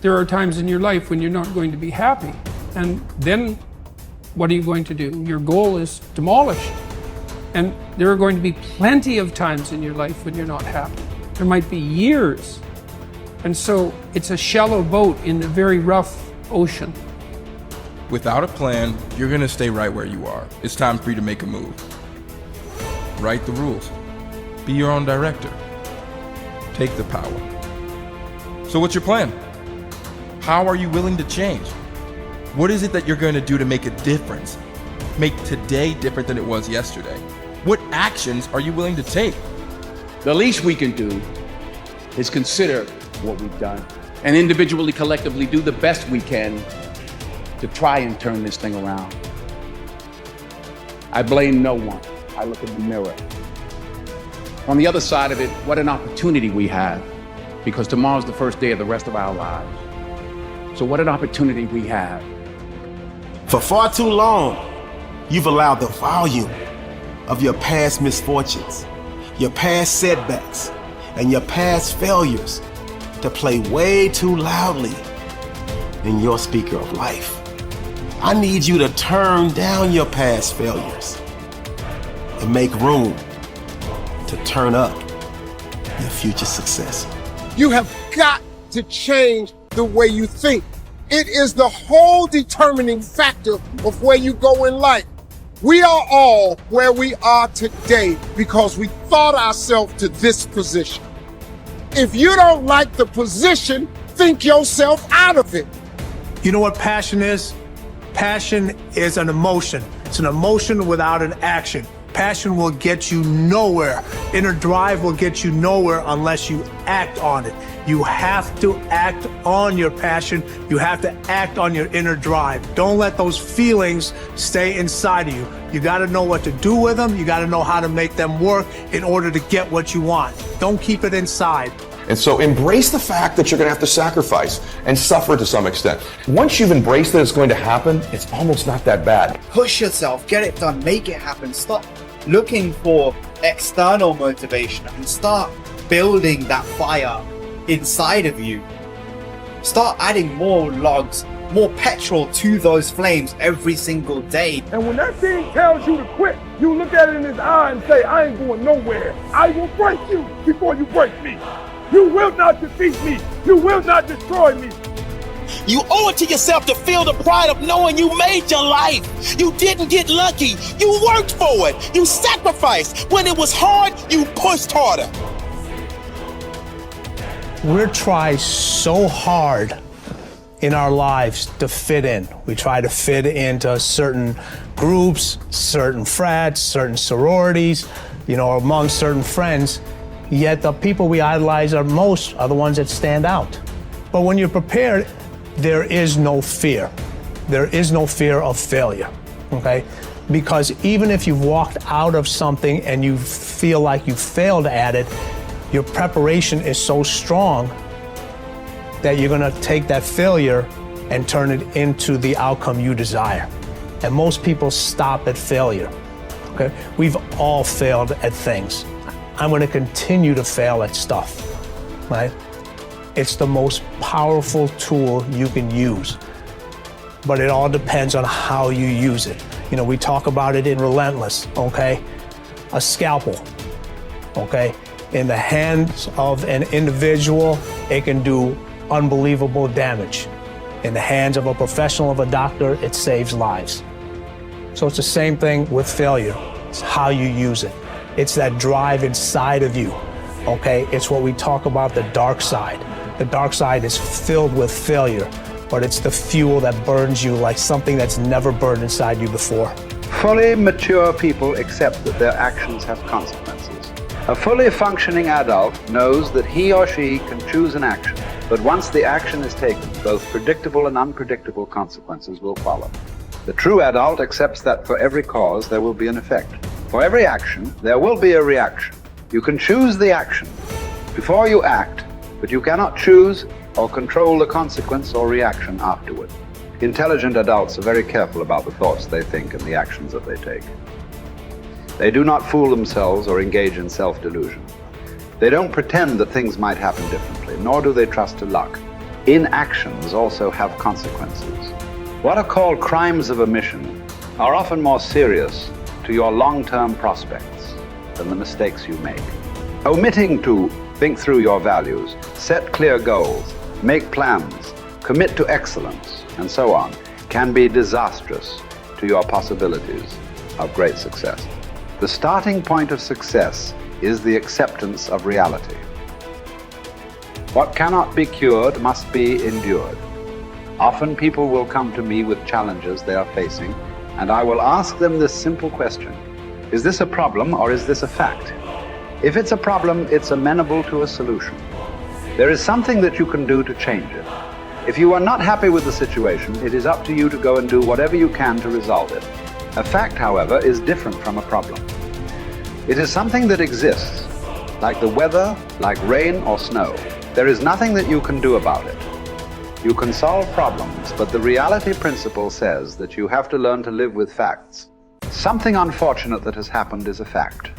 there are times in your life when you're not going to be happy. And then what are you going to do? Your goal is demolished. And there are going to be plenty of times in your life when you're not happy. There might be years. And so it's a shallow boat in a very rough ocean. Without a plan, you're gonna stay right where you are. It's time for you to make a move. Write the rules. Be your own director. Take the power. So what's your plan? How are you willing to change? What is it that you're going to do to make a difference? Make today different than it was yesterday? What actions are you willing to take? The least we can do is consider what we've done and individually, collectively do the best we can to try and turn this thing around. I blame no one. I look in the mirror. On the other side of it, what an opportunity we have, because tomorrow's the first day of the rest of our lives. So what an opportunity we have. For far too long, you've allowed the volume of your past misfortunes, your past setbacks, and your past failures to play way too loudly in your speaker of life. I need you to turn down your past failures and make room to turn up your future success. You have got to change the way you think. It is the whole determining factor of where you go in life. We are all where we are today because we thought ourselves to this position. If you don't like the position, think yourself out of it. You know what passion is? Passion is an emotion. It's an emotion without an action. Passion will get you nowhere. Inner drive will get you nowhere unless you act on it. You have to act on your passion. You have to act on your inner drive. Don't let those feelings stay inside of you. You got to know what to do with them. You got to know how to make them work in order to get what you want. Don't keep it inside. And so embrace the fact that you're going to have to sacrifice and suffer to some extent. Once you've embraced that it's going to happen, it's almost not that bad. Push yourself, get it done, make it happen. Stop looking for external motivation and start building that fire inside of you. Start adding more logs, more petrol to those flames every single day. And when that thing tells you to quit, you look at it in his eye and say, I ain't going nowhere. I will break you before you break me. You will not defeat me. You will not destroy me. You owe it to yourself to feel the pride of knowing you made your life. You didn't get lucky. You worked for it. You sacrificed. When it was hard, you pushed harder. We're trying so hard in our lives to fit in. We try to fit into certain groups, certain frats, certain sororities, among certain friends. Yet the people we idolize are the ones that stand out. But when you're prepared, there is no fear. There is no fear of failure, okay? Because even if you've walked out of something and you feel like you failed at it, your preparation is so strong that you're gonna take that failure and turn it into the outcome you desire. And most people stop at failure, okay? We've all failed at things. I'm going to continue to fail at stuff, right? It's the most powerful tool you can use, but it all depends on how you use it. We talk about it in Relentless, okay? A scalpel, okay? In the hands of an individual, it can do unbelievable damage. In the hands of a professional, of a doctor, it saves lives. So it's the same thing with failure. It's how you use it. It's that drive inside of you, okay? It's what we talk about, the dark side. The dark side is filled with failure, but it's the fuel that burns you like something that's never burned inside you before. Fully mature people accept that their actions have consequences. A fully functioning adult knows that he or she can choose an action, but once the action is taken, both predictable and unpredictable consequences will follow. The true adult accepts that for every cause there will be an effect. For every action, there will be a reaction. You can choose the action before you act, but you cannot choose or control the consequence or reaction afterward. Intelligent adults are very careful about the thoughts they think and the actions that they take. They do not fool themselves or engage in self-delusion. They don't pretend that things might happen differently, nor do they trust to luck. inactions also have consequences. What are called crimes of omission are often more serious to your long-term prospects than the mistakes you make. Omitting to think through your values, set clear goals, make plans, commit to excellence, and so on, can be disastrous to your possibilities of great success. The starting point of success is the acceptance of reality. What cannot be cured must be endured. Often people will come to me with challenges they are facing, and I will ask them this simple question: is this a problem or is this a fact? If it's a problem, it's amenable to a solution. There is something that you can do to change it. If you are not happy with the situation, it is up to you to go and do whatever you can to resolve it. A fact, however, is different from a problem. It is something that exists, like the weather, like rain or snow. There is nothing that you can do about it. You can solve problems, but the reality principle says that you have to learn to live with facts. Something unfortunate that has happened is a fact.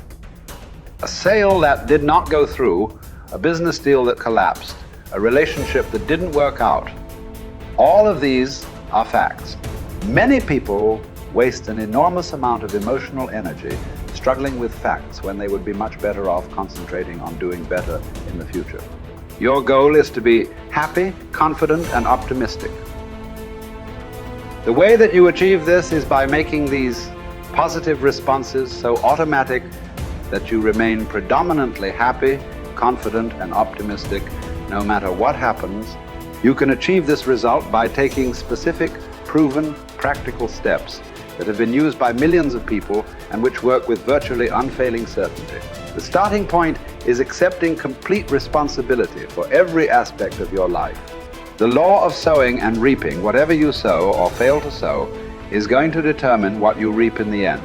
A sale that did not go through, a business deal that collapsed, a relationship that didn't work out. All of these are facts. Many people waste an enormous amount of emotional energy struggling with facts when they would be much better off concentrating on doing better in the future. Your goal is to be happy, confident, and optimistic. The way that you achieve this is by making these positive responses so automatic that you remain predominantly happy, confident, and optimistic no matter what happens. You can achieve this result by taking specific, proven, practical steps that have been used by millions of people and which work with virtually unfailing certainty. The starting point is accepting complete responsibility for every aspect of your life. The law of sowing and reaping, whatever you sow or fail to sow, is going to determine what you reap in the end.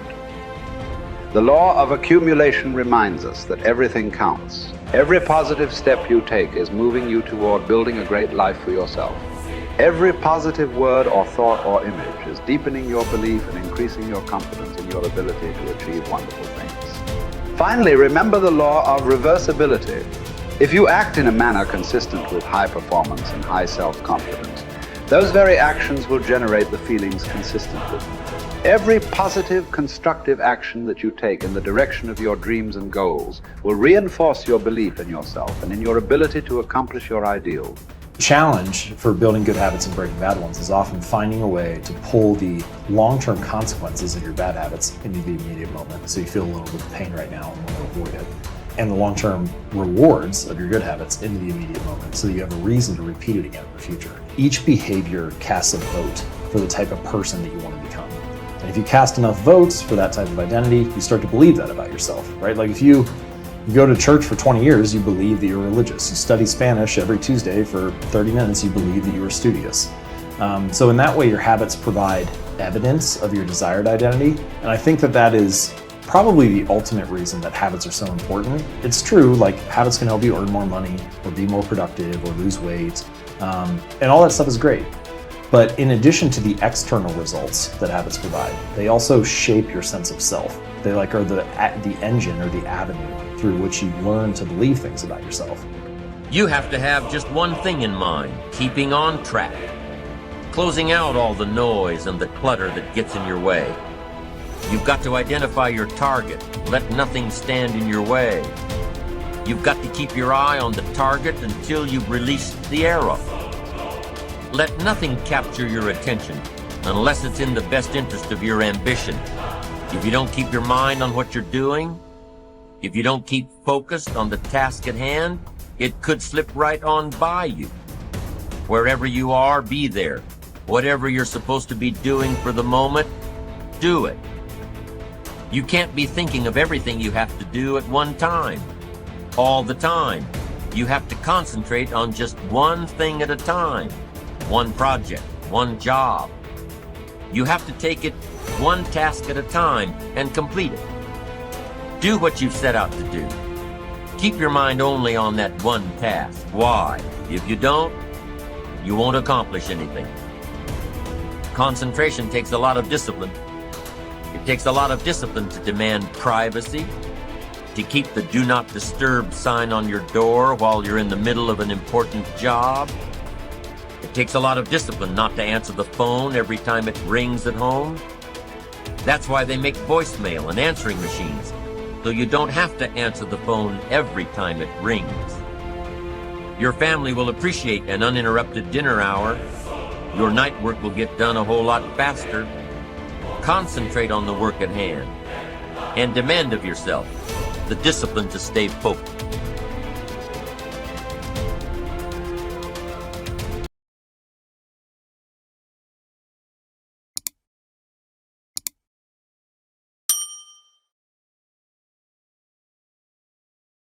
The law of accumulation reminds us that everything counts. Every positive step you take is moving you toward building a great life for yourself. Every positive word or thought or image is deepening your belief and increasing your confidence in your ability to achieve wonderful things. Finally, remember the law of reversibility. If you act in a manner consistent with high performance and high self-confidence, those very actions will generate the feelings consistent with them. Every positive, constructive action that you take in the direction of your dreams and goals will reinforce your belief in yourself and in your ability to accomplish your ideals. The challenge for building good habits and breaking bad ones is often finding a way to pull the long-term consequences of your bad habits into the immediate moment, so you feel a little bit of pain right now and want to avoid it, and the long-term rewards of your good habits into the immediate moment, so you have a reason to repeat it again in the future. Each behavior casts a vote for the type of person that you want to become. And if you cast enough votes for that type of identity, you start to believe that about yourself, right? Like if you go to church for 20 years, you believe that you're religious. You study Spanish every Tuesday for 30 minutes, you believe that you are studious. So in that way, your habits provide evidence of your desired identity. And I think that that is probably the ultimate reason that habits are so important. It's true, like habits can help you earn more money or be more productive or lose weight. And all that stuff is great. But in addition to the external results that habits provide, they also shape your sense of self. They are the engine or the avenue through which you learn to believe things about yourself. You have to have just one thing in mind: keeping on track, closing out all the noise and the clutter that gets in your way. You've got to identify your target. Let nothing stand in your way. You've got to keep your eye on the target until you've released the arrow. Let nothing capture your attention unless it's in the best interest of your ambition. If you don't keep your mind on what you're doing, if you don't keep focused on the task at hand, it could slip right on by you. Wherever you are, be there. Whatever you're supposed to be doing for the moment, do it. You can't be thinking of everything you have to do at one time, all the time. You have to concentrate on just one thing at a time, one project, one job. You have to take it one task at a time and complete it. Do what you've set out to do. Keep your mind only on that one task. Why? If you don't, you won't accomplish anything. Concentration takes a lot of discipline. It takes a lot of discipline to demand privacy, to keep the do not disturb sign on your door while you're in the middle of an important job. It takes a lot of discipline not to answer the phone every time it rings at home. That's why they make voicemail and answering machines, so you don't have to answer the phone every time it rings. Your family will appreciate an uninterrupted dinner hour. Your night work will get done a whole lot faster. Concentrate on the work at hand and demand of yourself the discipline to stay focused.